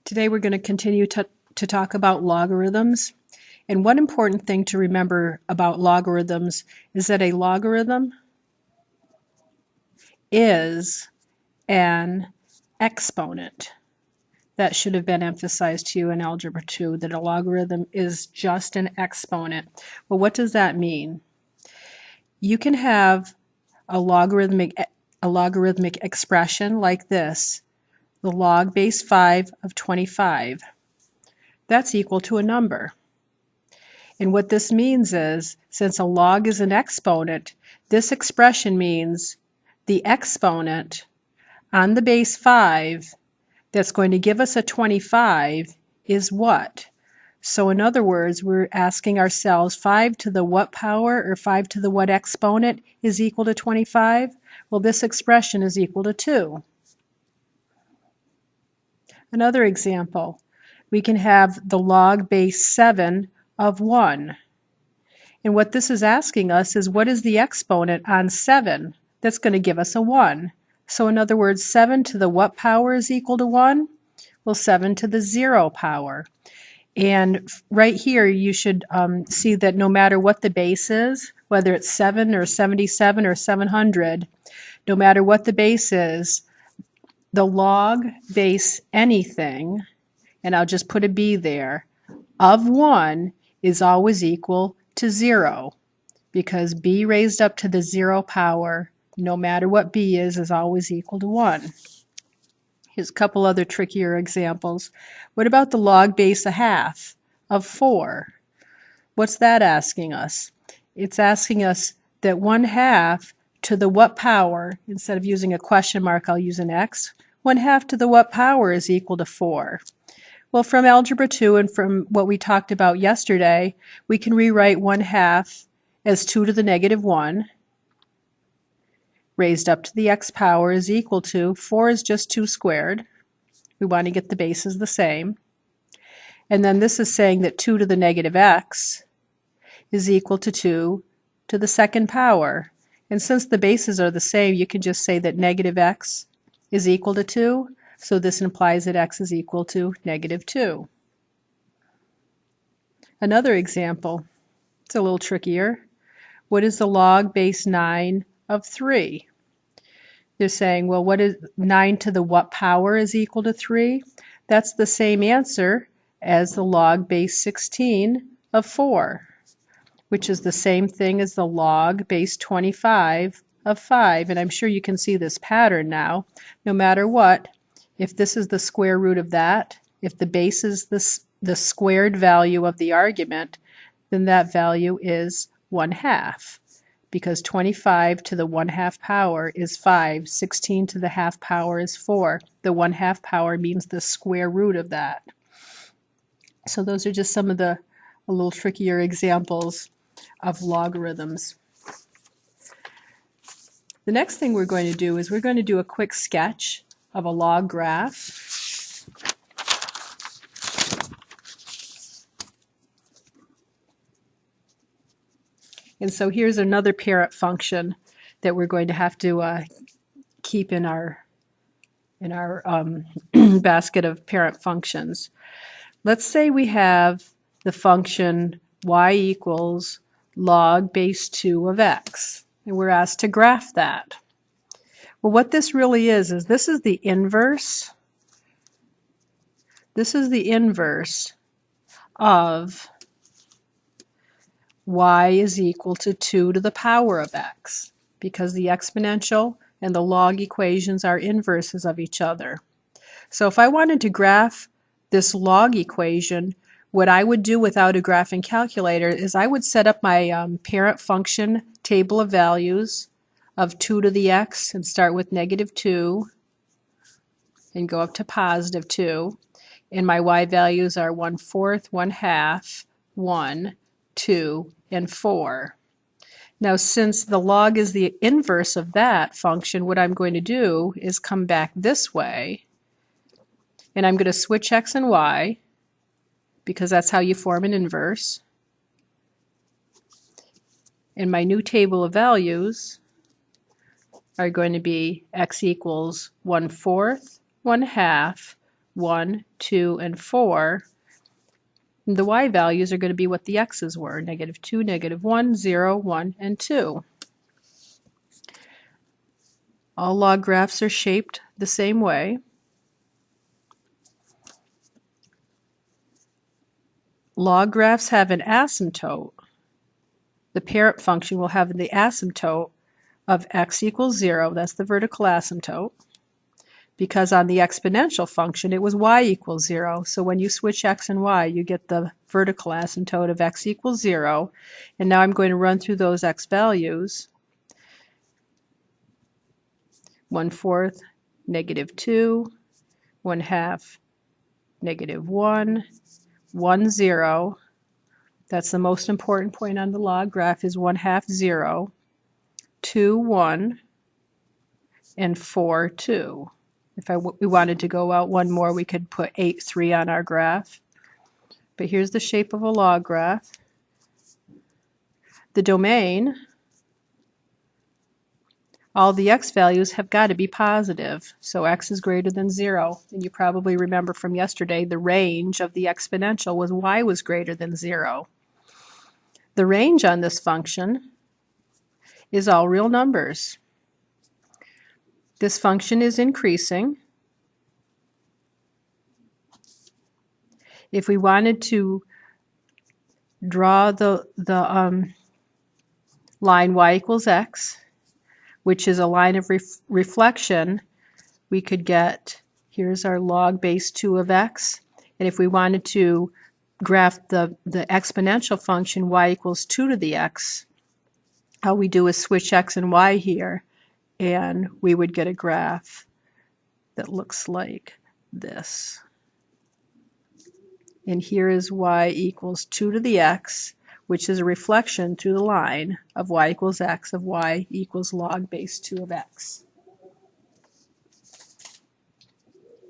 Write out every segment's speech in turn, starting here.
Today we're going to continue to talk about logarithms. And one important thing to remember about logarithms is that a logarithm is an exponent. That should have been emphasized to you in Algebra 2, that a logarithm is just an exponent. Well, what does that mean? You can have a logarithmic expression like this, the log base 5 of 25. That's equal to a number. And what this means is, since a log is an exponent, this expression means the exponent on the base 5 that's going to give us a 25 is what? So in other words, we're asking ourselves, 5 to the what power or 5 to the what exponent is equal to 25? Well, this expression is equal to 2. Another example, we can have the log base 7 of 1. And what this is asking us is, what is the exponent on 7 that's going to give us a 1? So in other words, 7 to the what power is equal to 1? Well, 7 to the 0 power. And right here you should see that no matter what the base is, whether it's 7 or 77 or 700, no matter what the base is, the log base anything, and I'll just put a b there, of 1 is always equal to 0, because b raised up to the 0 power, no matter what b is always equal to 1. Here's a couple other trickier examples. What about the log base a half of 4? What's that asking us? It's asking us that 1/2 to the what power, instead of using a question mark, I'll use an x, 1/2 to the what power is equal to 4. Well, from Algebra 2 and from what we talked about yesterday, we can rewrite 1/2 as 2 to the negative 1 raised up to the x power is equal to, 4 is just 2 squared. We want to get the bases the same. And then this is saying that 2 to the negative x is equal to 2 to the second power. And since the bases are the same, you can just say that negative x is equal to 2. So this implies that x is equal to negative 2. Another example, it's a little trickier. What is the log base 9 of 3? They're saying, well, what is 9 to the what power is equal to 3? That's the same answer as the log base 16 of 4, which is the same thing as the log base 25 of 5. And I'm sure you can see this pattern now. No matter what, if this is the square root of that, if the base is the squared value of the argument, then that value is 1/2. Because 25 to the 1/2 power is 5, 16 to the half power is 4. The 1/2 power means the square root of that. So those are just some of the a little trickier examples of logarithms. The next thing we're going to do is we're going to do a quick sketch of a log graph. And so here's another parent function that we're going to have to keep in our basket of parent functions. Let's say we have the function y equals log base 2 of x, and we're asked to graph that. Well, what this really is this is the inverse. This is the inverse of y is equal to 2 to the power of x, because the exponential and the log equations are inverses of each other. So if I wanted to graph this log equation, what I would do without a graphing calculator is I would set up my parent function table of values of 2 to the x and start with -2 and go up to +2. And my y values are 1/4, 1/2, 1, 2, and 4. Now, since the log is the inverse of that function, what I'm going to do is come back this way, and I'm going to switch x and y, because that's how you form an inverse. And my new table of values are going to be x equals 1/4, 1/2, 1, 2, and 4, the y values are going to be what the x's were, -2, -1, 0, 1, and 2. All log graphs are shaped the same way. Log graphs have an asymptote. The parent function will have the asymptote of x equals 0, that's the vertical asymptote, because on the exponential function it was y equals 0. So when you switch x and y, you get the vertical asymptote of x equals 0. And now I'm going to run through those x values. 1/4, -2, 1/2, -1, 1, 0. That's the most important point on the log graph is 1/2, 0, 2, 1, and 4, 2. If we wanted to go out one more, we could put 8, 3 on our graph. But here's the shape of a log graph. The domain, all the x values have got to be positive. So x is greater than 0. And you probably remember from yesterday the range of the exponential was y was greater than 0. The range on this function is all real numbers. This function is increasing. If we wanted to draw the line y equals x, which is a line of reflection, we could get, here's our log base 2 of x, and if we wanted to graph the exponential function y equals 2 to the x, all we do is switch x and y here, and we would get a graph that looks like this. And here is y equals 2 to the x, which is a reflection through the line of y equals x of y equals log base 2 of x.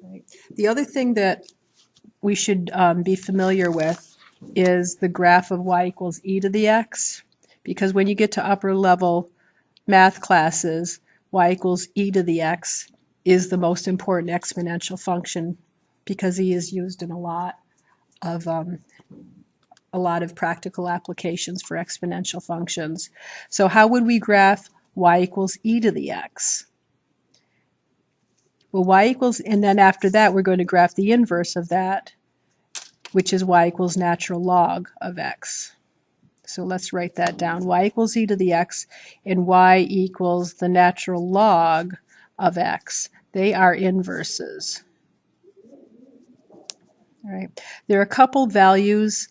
Right. The other thing that we should be familiar with is the graph of y equals e to the x, because when you get to upper level math classes, y equals e to the x is the most important exponential function because e is used in a lot of practical applications for exponential functions. So how would we graph y equals e to the x? Well, y equals, and then after that we're going to graph the inverse of that, which is y equals natural log of x. So let's write that down. Y equals e to the x and y equals the natural log of x. They are inverses. All right. There are a couple values,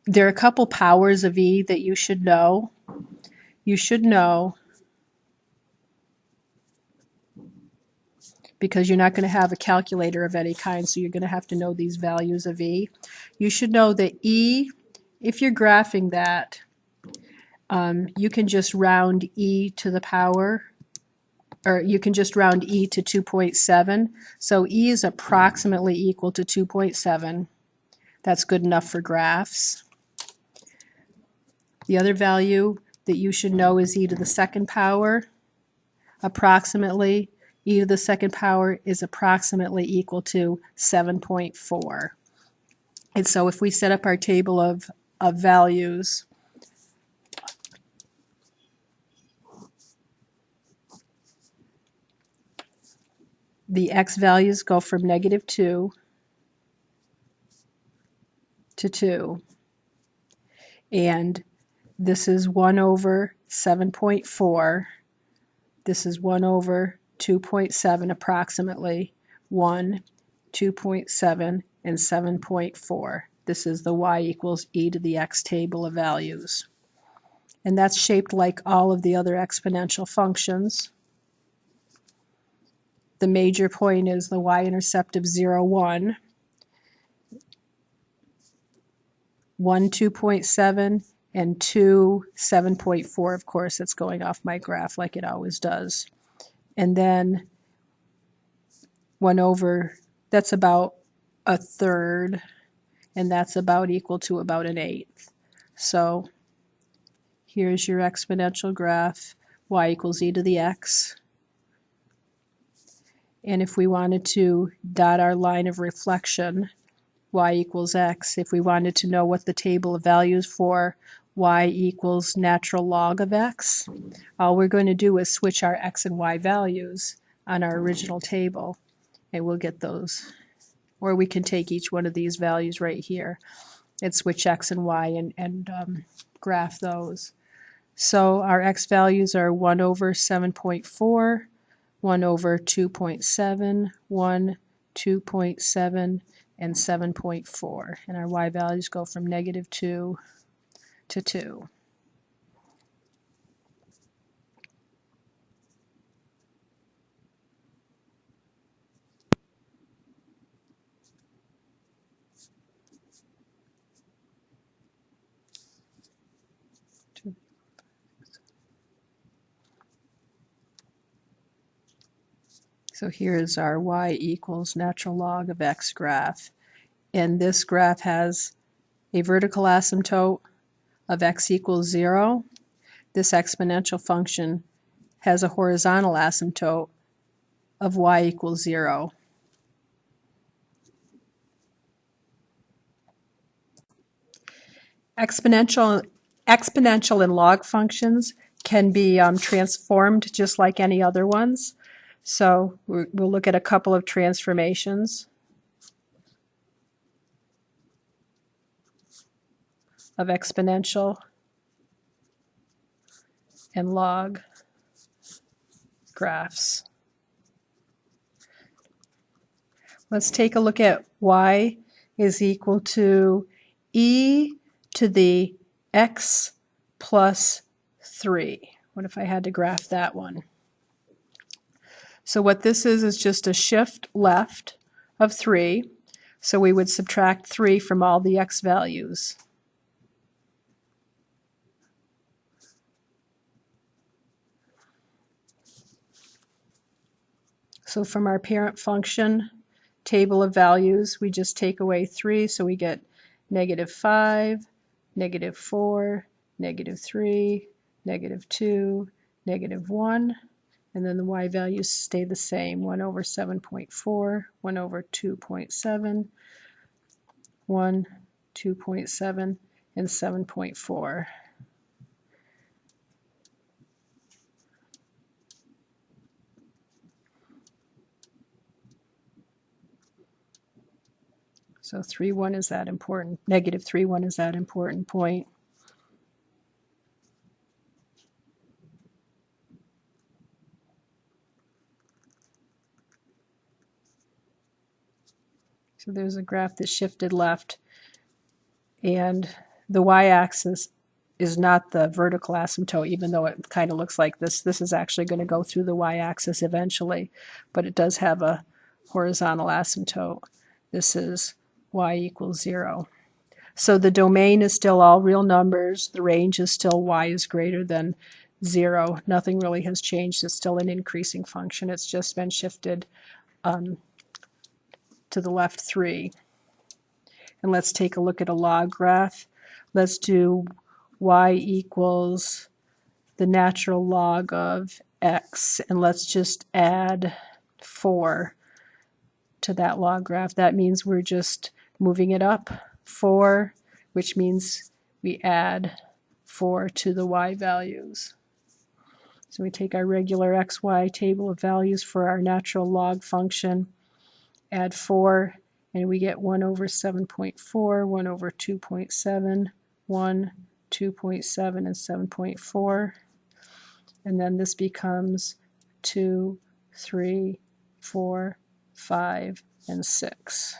there are a couple powers of e that you should know. You should know, because you're not going to have a calculator of any kind, so you're going to have to know these values of e. You should know that e, if you're graphing that, you can just round e to the power, or you can just round e to 2.7. So e is approximately equal to 2.7. That's good enough for graphs. The other value that you should know is e to the second power. Approximately, e to the second power is approximately equal to 7.4. And so if we set up our table of values, the x values go from -2 to 2. And this is 1 over 7.4. This is 1 over 2.7 approximately. 1, 2.7, and 7.4. This is the y equals e to the x table of values. And that's shaped like all of the other exponential functions. The major point is the y-intercept of 0, 1. 1, 2.7, and 2, 7.4. Of course, it's going off my graph like it always does. And then 1 over, that's about a third, and that's about equal to about an eighth. So here's your exponential graph, y equals e to the x. And if we wanted to dot our line of reflection, y equals x, if we wanted to know what the table of values for y equals natural log of x, all we're going to do is switch our x and y values on our original table, and we'll get those. Or we can take each one of these values right here and switch x and y and graph those. So our x values are 1 over 7.4, 1 over 2.7, 1, 2.7, and 7.4. And our y values go from -2 to 2. So here is our y equals natural log of x graph. And this graph has a vertical asymptote of x equals 0. This exponential function has a horizontal asymptote of y equals 0. Exponential and log functions can be transformed just like any other ones. So we'll look at a couple of transformations of exponential and log graphs. Let's take a look at y is equal to e to the x plus 3. What if I had to graph that one? So what this is just a shift left of 3. So we would subtract 3 from all the x values. So from our parent function table of values, we just take away 3, so we get -5, -4, -3, -2, -1, and then the y values stay the same, 1 over 7.4, 1 over 2.7, 1, 2.7, and 7.4. So 3, 1 is that important, -3, 1 is that important point. So there's a graph that shifted left, and the y-axis is not the vertical asymptote, even though it kind of looks like this. This is actually going to go through the y-axis eventually, but it does have a horizontal asymptote. This is y equals 0. So the domain is still all real numbers. The range is still y is greater than 0. Nothing really has changed. It's still an increasing function. It's just been shifted to the left 3. And let's take a look at a log graph. Let's do y equals the natural log of x, and let's just add 4 to that log graph. That means we're just moving it up 4, which means we add 4 to the y values. So we take our regular xy table of values for our natural log function, add 4, and we get 1 over 7.4, 1 over 2.7, 1, 2.7, and 7.4. And then this becomes 2, 3, 4, 5, and 6.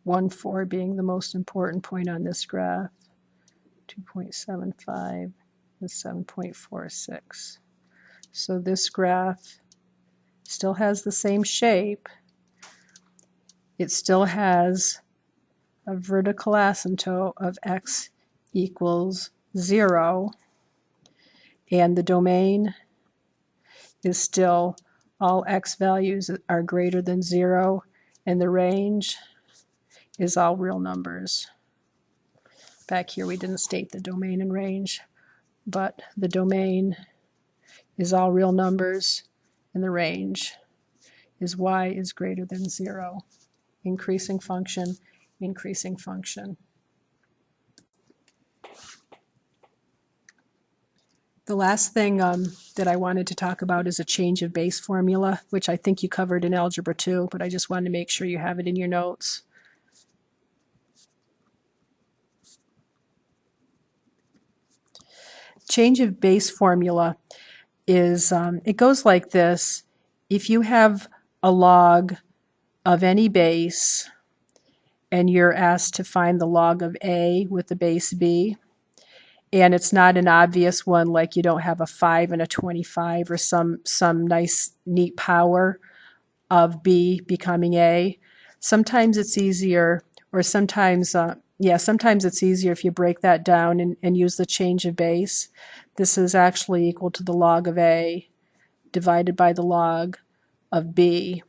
One, 4 being the most important point on this graph, 2.75 and 7.46. So this graph still has the same shape. It still has a vertical asymptote of x equals 0, and the domain is still all x values are greater than 0, and the range is all real numbers. Back here we didn't state the domain and range, but the domain is all real numbers, and the range is y is greater than 0. Increasing function, increasing function. The last thing that I wanted to talk about is a change of base formula, which I think you covered in Algebra 2, but I just wanted to make sure you have it in your notes. Change of base formula is, it goes like this. If you have a log of any base and you're asked to find the log of a with the base b, and it's not an obvious one, like you don't have a 5 and a 25 or some nice neat power of b becoming a, sometimes it's easier, or sometimes sometimes it's easier if you break that down and use the change of base. This is actually equal to the log of a divided by the log of b,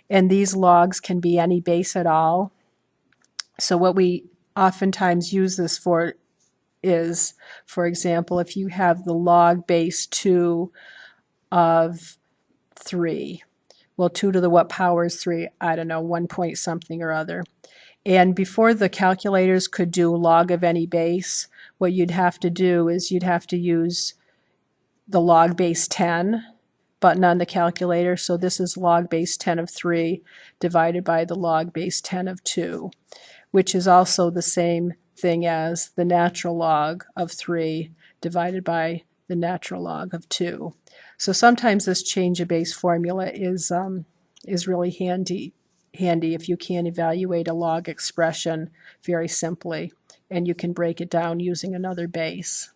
and these logs can be any base at all. So what we oftentimes use this for is, for example, if you have the log base 2 of 3, well, 2 to the what power is 3? I don't know, 1 point something or other. And before the calculators could do log of any base, what you'd have to do is you'd have to use the log base 10 button on the calculator. So this is log base 10 of 3 divided by the log base 10 of 2, which is also the same thing as the natural log of 3 divided by the natural log of 2. So sometimes this change of base formula is really handy if you can evaluate a log expression very simply, and you can break it down using another base.